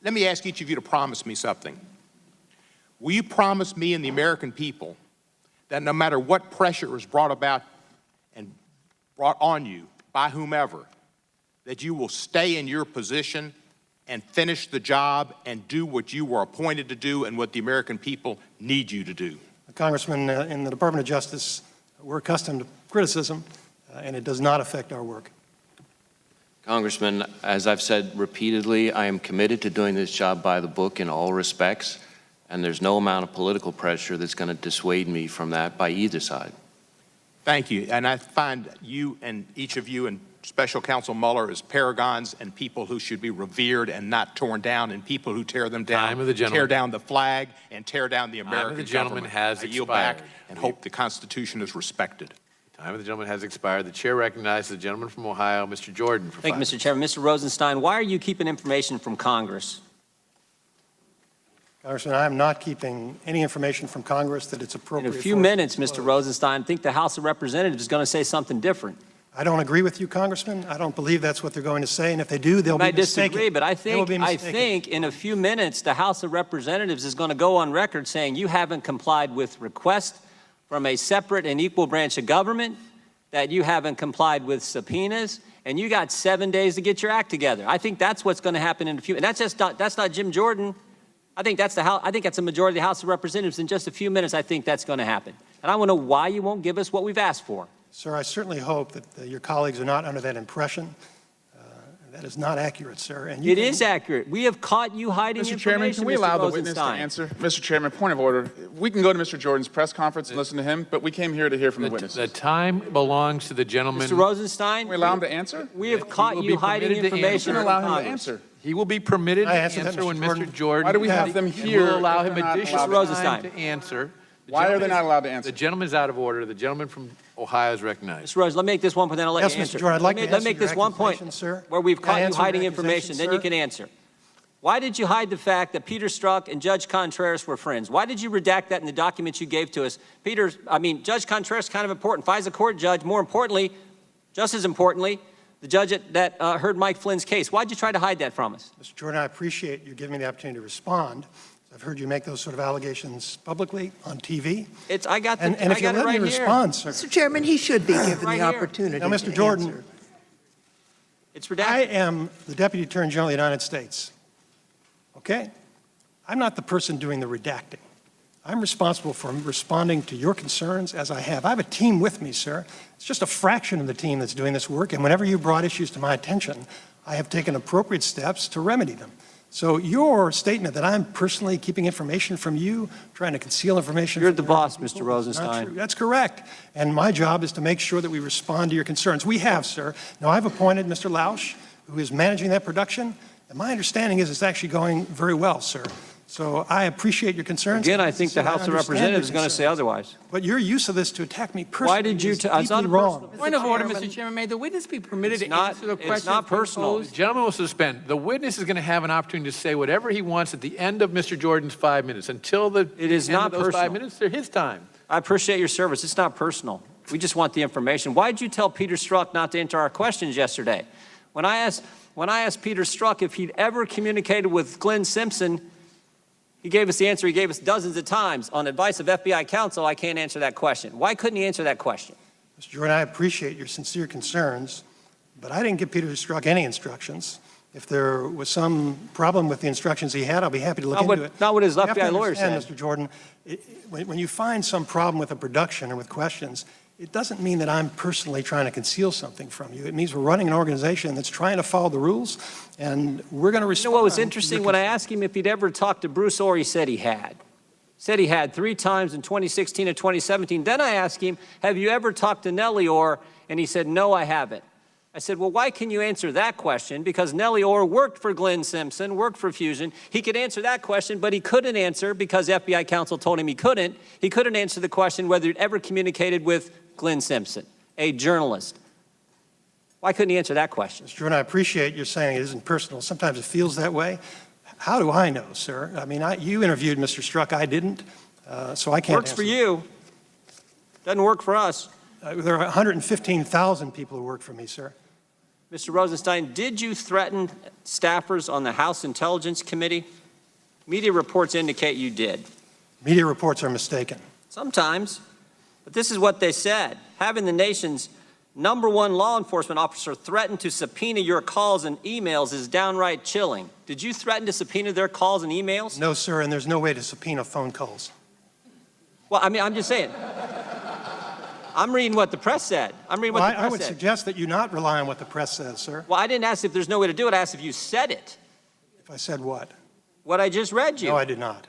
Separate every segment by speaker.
Speaker 1: let me ask each of you to promise me something. Will you promise me and the American people that no matter what pressure is brought about and brought on you by whomever, that you will stay in your position and finish the job and do what you were appointed to do and what the American people need you to do?
Speaker 2: Congressman, in the Department of Justice, we're accustomed to criticism, and it does not affect our work.
Speaker 3: Congressman, as I've said repeatedly, I am committed to doing this job by the book in all respects, and there's no amount of political pressure that's going to dissuade me from that by either side.
Speaker 1: Thank you. And I find you and each of you and Special Counsel Mueller as paragons and people who should be revered and not torn down, and people who tear them down, tear down the flag and tear down the American government.
Speaker 4: Has
Speaker 1: I yield back and hope the Constitution is respected.
Speaker 4: Time of the gentleman has expired. The chair recognizes the gentleman from Ohio, Mr. Jordan.
Speaker 5: Thank you, Mr. Chairman. Mr. Rosenstein, why are you keeping information from Congress?
Speaker 2: Congressman, I am not keeping any information from Congress that it's appropriate.
Speaker 5: In a few minutes, Mr. Rosenstein, I think the House of Representatives is going to say something different.
Speaker 2: I don't agree with you, Congressman. I don't believe that's what they're going to say, and if they do, they'll be mistaken.
Speaker 5: I disagree, but I think in a few minutes, the House of Representatives is going to go on record saying you haven't complied with requests from a separate and equal branch of government, that you haven't complied with subpoenas, and you got 7 days to get your act together. I think that's what's going to happen in a few. And that's not Jim Jordan. I think that's a majority of the House of Representatives. In just a few minutes, I think that's going to happen. And I want to know why you won't give us what we've asked for.
Speaker 2: Sir, I certainly hope that your colleagues are not under that impression. That is not accurate, sir. And
Speaker 5: it is accurate. We have caught you hiding
Speaker 6: Mr.
Speaker 5: information,
Speaker 6: Chairman, can we allow the witness to
Speaker 5: Rosenstein.
Speaker 6: answer? Mr. Chairman, point of order. We can go to Mr. Jordan's press conference and listen to him, but we came here to hear from the witnesses.
Speaker 4: The time belongs to the gentleman.
Speaker 5: Mr. Rosenstein,
Speaker 6: Can we allow him to answer?
Speaker 5: we have caught you hiding information.
Speaker 6: We can allow him to answer.
Speaker 4: He will be permitted to
Speaker 2: I answer
Speaker 4: answer
Speaker 2: that,
Speaker 4: when
Speaker 2: Mr.
Speaker 4: Mr. Jordan.
Speaker 6: Why do we have them here
Speaker 4: We'll allow
Speaker 6: if
Speaker 4: him
Speaker 6: they're not
Speaker 4: additional
Speaker 6: allowed
Speaker 5: to
Speaker 4: time
Speaker 5: answer?
Speaker 4: to answer.
Speaker 6: Why are they not allowed to answer?
Speaker 4: The gentleman's out of order. The gentleman from Ohio is recognized.
Speaker 5: Mr. Rose, let me make this one point, then I'll let
Speaker 2: Yes,
Speaker 5: you answer.
Speaker 2: Mr. Jordan, I'd like to
Speaker 5: Let
Speaker 2: answer
Speaker 5: me make
Speaker 2: your
Speaker 5: this one point
Speaker 2: accusation, sir.
Speaker 5: where we've
Speaker 2: Can I
Speaker 5: caught you
Speaker 2: answer your
Speaker 5: hiding
Speaker 2: accusation,
Speaker 5: information, then you
Speaker 2: sir?
Speaker 5: can answer. Why did you hide the fact that Peter Strzok and Judge Contreras were friends? Why did you redact that in the documents you gave to us? Judge Contreras is kind of important. FISA court judge, more importantly, just as importantly, the judge that heard Mike Flynn's case. Why did you try to hide that from us?
Speaker 2: Mr. Jordan, I appreciate you giving me the opportunity to respond. I've heard you make those sort of allegations publicly on TV.
Speaker 5: I got
Speaker 2: And if you
Speaker 5: it
Speaker 2: let
Speaker 5: right
Speaker 2: me
Speaker 5: here.
Speaker 2: respond, sir.
Speaker 7: Mr. Chairman, he should be given
Speaker 5: Right
Speaker 7: the
Speaker 5: here.
Speaker 7: opportunity
Speaker 2: Now, Mr.
Speaker 7: to
Speaker 2: Jordan,
Speaker 7: answer.
Speaker 5: It's
Speaker 2: I
Speaker 5: redacted.
Speaker 2: am the Deputy Attorney General of the United States. Okay? I'm not the person doing the redacting. I'm responsible for responding to your concerns as I have. I have a team with me, sir. It's just a fraction of the team that's doing this work, and whenever you brought issues to my attention, I have taken appropriate steps to remedy them. So your statement that I'm personally keeping information from you, trying to conceal information
Speaker 5: You're
Speaker 2: from
Speaker 5: the
Speaker 2: the
Speaker 5: boss,
Speaker 2: American
Speaker 5: Mr.
Speaker 2: people, is not
Speaker 5: Rosenstein.
Speaker 2: true. That's correct. And my job is to make sure that we respond to your concerns. We have, sir. Now, I've appointed Mr. Lausch, who is managing that production, and my understanding is it's actually going very well, sir. So I appreciate your concerns.
Speaker 5: Again, I think the
Speaker 2: So
Speaker 5: House of
Speaker 2: understand your
Speaker 5: Representatives is going to say
Speaker 2: concerns.
Speaker 5: otherwise.
Speaker 2: But your use of this to attack me personally
Speaker 5: Why did you?
Speaker 2: is
Speaker 5: It's not
Speaker 2: deeply
Speaker 5: a
Speaker 2: wrong.
Speaker 5: personal.
Speaker 8: Point of order,
Speaker 7: Chairman.
Speaker 8: Mr. Chairman. May the witness be permitted to
Speaker 5: not-
Speaker 8: answer the
Speaker 5: it's
Speaker 8: question?
Speaker 5: not personal.
Speaker 4: The gentleman will suspend. The witness is going to have an opportunity to say whatever he wants at the end of Mr. Jordan's 5 minutes. Until the
Speaker 5: It is
Speaker 4: end
Speaker 5: not
Speaker 4: of those
Speaker 5: personal.
Speaker 4: 5 minutes, they're his time.
Speaker 5: I appreciate your service. It's not personal. We just want the information. Why did you tell Peter Strzok not to answer our questions yesterday? When I asked Peter Strzok if he'd ever communicated with Glenn Simpson, he gave us the answer he gave us dozens of times. On advice of FBI counsel, I can't answer that question. Why couldn't he answer that question?
Speaker 2: Mr. Jordan, I appreciate your sincere concerns, but I didn't give Peter Strzok any instructions. If there was some problem with the instructions he had, I'll be happy to look into it.
Speaker 5: Not what his
Speaker 2: You have to
Speaker 5: FBI lawyer
Speaker 2: understand,
Speaker 5: said.
Speaker 2: Mr. Jordan, when you find some problem with a production or with questions, it doesn't mean that I'm personally trying to conceal something from you. It means we're running an organization that's trying to follow the rules, and we're going to
Speaker 5: You
Speaker 2: respond.
Speaker 5: know what was
Speaker 2: to your
Speaker 5: interesting? When I
Speaker 2: concerns.
Speaker 5: asked him if he'd ever talked to Bruce Orr, he said he had. Said he had 3 times in 2016 and 2017. Then I asked him, have you ever talked to Nellie Orr? And he said, no, I haven't. I said, well, why can you answer that question? Because Nellie Orr worked for Glenn Simpson, worked for Fusion. He could answer that question, but he couldn't answer because FBI counsel told him he couldn't. He couldn't answer the question whether he'd ever communicated with Glenn Simpson, a journalist. Why couldn't he answer that question?
Speaker 2: Mr. Jordan, I appreciate you saying it isn't personal. Sometimes it feels that way. How do I know, sir? I mean, you interviewed Mr. Strzok. I didn't, so I can't
Speaker 5: Works for
Speaker 2: answer.
Speaker 5: you. Doesn't work for us.
Speaker 2: There are 115,000 people who work for me, sir.
Speaker 5: Mr. Rosenstein, did you threaten staffers on the House Intelligence Committee? Media reports indicate you did.
Speaker 2: Media reports are mistaken.
Speaker 5: Sometimes. But this is what they said. Having the nation's #1 law enforcement officer threaten to subpoena your calls and emails is downright chilling. Did you threaten to subpoena their calls and emails?
Speaker 2: No, sir, and there's no way to subpoena phone calls.
Speaker 5: Well, I mean, I'm just saying. I'm reading what the press said. I'm reading what
Speaker 2: Well,
Speaker 5: the
Speaker 2: I
Speaker 5: press
Speaker 2: would
Speaker 5: said.
Speaker 2: suggest that you not rely on what the press says, sir.
Speaker 5: Well, I didn't ask if there's no way to do it. I asked if you said it.
Speaker 2: If I said what?
Speaker 5: What I just read you.
Speaker 2: No, I did not.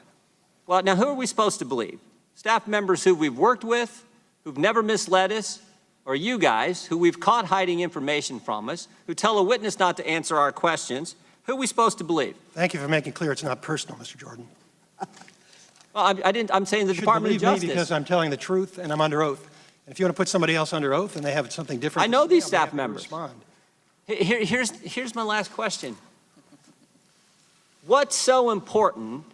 Speaker 5: Well, now who are we supposed to believe? Staff members who we've worked with, who've never misled us, or you guys who we've caught hiding information from us, who tell a witness not to answer our questions? Who are we supposed to believe?
Speaker 2: Thank you for making clear it's not personal, Mr. Jordan.
Speaker 5: Well, I'm saying the
Speaker 2: You should
Speaker 5: Department of
Speaker 2: believe me because
Speaker 5: Justice.
Speaker 2: I'm telling the truth and I'm under oath. And if you want to put somebody else under oath and they have something different
Speaker 5: I
Speaker 2: to
Speaker 5: know
Speaker 2: say,
Speaker 5: these
Speaker 2: I'll be
Speaker 5: staff
Speaker 2: happy to
Speaker 5: members.
Speaker 2: respond.
Speaker 5: Here's my last question. What's so important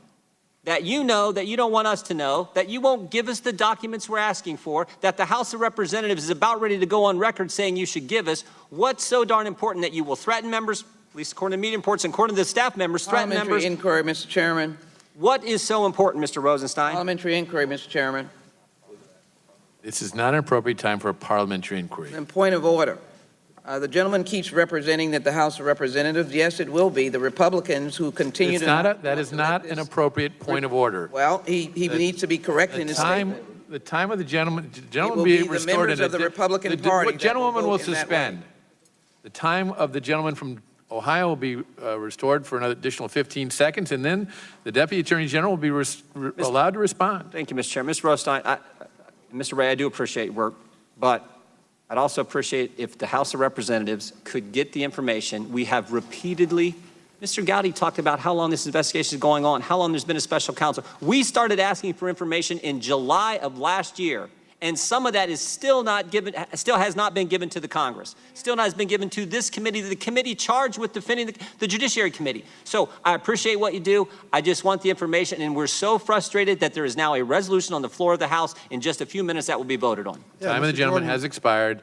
Speaker 5: that you know that you don't want us to know, that you won't give us the documents we're asking for, that the House of Representatives is about ready to go on record saying you should give us? What's so darn important that you will threaten members, at least according to media reports and according to the staff members, threaten members?
Speaker 8: Parliamentary inquiry, Mr. Chairman.
Speaker 5: What is so important, Mr. Rosenstein?
Speaker 8: Parliamentary inquiry, Mr. Chairman.
Speaker 4: This is not an appropriate time for a parliamentary inquiry.
Speaker 8: And point of order. The gentleman keeps representing that the House of Representatives, yes, it will be the Republicans who continue
Speaker 4: It's
Speaker 8: to.
Speaker 4: not that is not an
Speaker 8: this.
Speaker 4: appropriate point of order.
Speaker 8: Well, he needs to be corrected in his statement.
Speaker 4: The time of the gentleman
Speaker 8: will
Speaker 4: will
Speaker 8: be
Speaker 4: be
Speaker 8: the
Speaker 4: restored.
Speaker 8: members
Speaker 4: in a
Speaker 8: of the
Speaker 4: di-
Speaker 8: Republican
Speaker 4: the-
Speaker 8: Party
Speaker 4: What
Speaker 8: that
Speaker 4: gentleman
Speaker 8: will
Speaker 4: will
Speaker 8: vote in that
Speaker 4: suspend. The time of the gentleman from Ohio will be restored for another additional 15 seconds, and then the Deputy Attorney General will be allowed to respond.
Speaker 5: Thank you, Mr. Chair. Mr. Rosenstein, Mr. Ray, I do appreciate your work, but I'd also appreciate if the House of Representatives could get the information. We have repeatedly, Mr. Gowdy talked about how long this investigation is going on, how long there's been a special counsel. We started asking for information in July of last year, and some of that is still has not been given to the Congress, still not has been given to this committee, the committee charged with defending the Judiciary Committee. So I appreciate what you do. I just want the information, and we're so frustrated that there is now a resolution on the floor of the House in just a few minutes that will be voted on.
Speaker 2: Yeah,
Speaker 4: Time of the
Speaker 2: Mr.
Speaker 4: gentleman
Speaker 2: Jordan,
Speaker 4: has expired.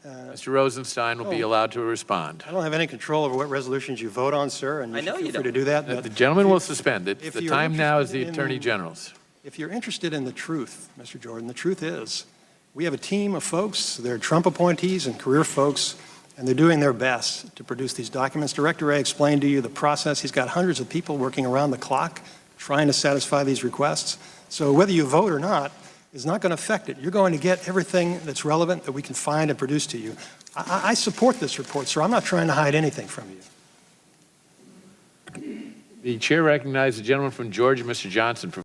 Speaker 4: Mr. Rosenstein will be allowed to respond.
Speaker 2: I don't have any control over what resolutions you vote on, sir, and
Speaker 5: I
Speaker 2: you
Speaker 5: know
Speaker 2: should
Speaker 5: you
Speaker 2: feel free
Speaker 5: don't.
Speaker 2: to do that.
Speaker 4: The
Speaker 2: But
Speaker 4: gentleman will suspend it.
Speaker 2: if
Speaker 4: The
Speaker 2: you're
Speaker 4: time now is the
Speaker 2: interested
Speaker 4: Attorney
Speaker 2: in-
Speaker 4: General's.
Speaker 2: if you're interested in the truth, Mr. Jordan, the truth is, we have a team of folks, they're Trump appointees and career folks, and they're doing their best to produce these documents. Director Wray explained to you the process. He's got hundreds of people working around the clock trying to satisfy these requests. So whether you vote or not is not going to affect it. You're going to get everything that's relevant that we can find and produce to you. I support this report, sir. I'm not trying to hide anything from you.
Speaker 4: The chair recognizes the gentleman from Georgia, Mr. Johnson, for